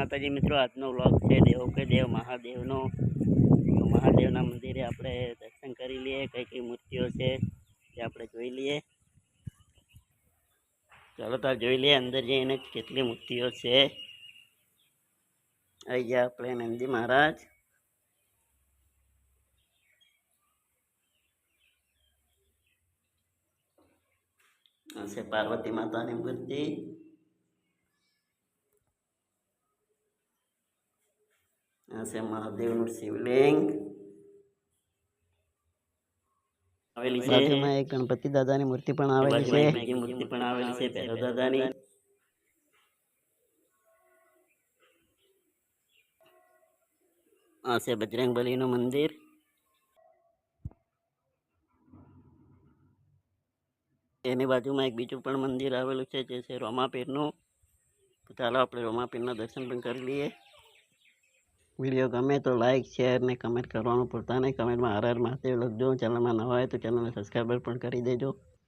માતાજી મિત્રો, આજનો વ્લોગ છે દેવ કે દેવ મહાદેવનો। તો મહાદેવના મંદિરે આપણે દર્શન કરી લઈએ, કઈ કઈ મૂર્તિઓ છે તે આપણે જોઈ લઈએ। ચાલો તો જોઈ લઈએ અંદર જઈને કેટલી મૂર્તિઓ છે। આવી ગયા આપણે નંદી મહારાજ। આ છે પાર્વતી માતાની મૂર્તિ। આ છે મહાદેવનું શિવલિંગ આવેલી છે। બાજુમાં એક ગણપતિ દાદાની મૂર્તિ પણ આવેલી છે। બીજી મૂર્તિ પણ આવેલી છે ભૈરવ દાદાની। આ છે બજરંગબલીનું મંદિર। એની બાજુમાં એક બીજું પણ મંદિર આવેલું છે જે છે રોમાપીરનું। તો ચાલો આપણે રોમાપીરના દર્શન પણ કરી લઈએ। વિડીયો ગમે તો લાઈક શેર ને કમેન્ટ કરવાનું ભૂલતા નહીં। કમેન્ટમાં હર હર મહાદેવ લખજો। ચેનલમાં નવા હોય તો ચેનલને સબસ્ક્રાઈબર પણ કરી દેજો।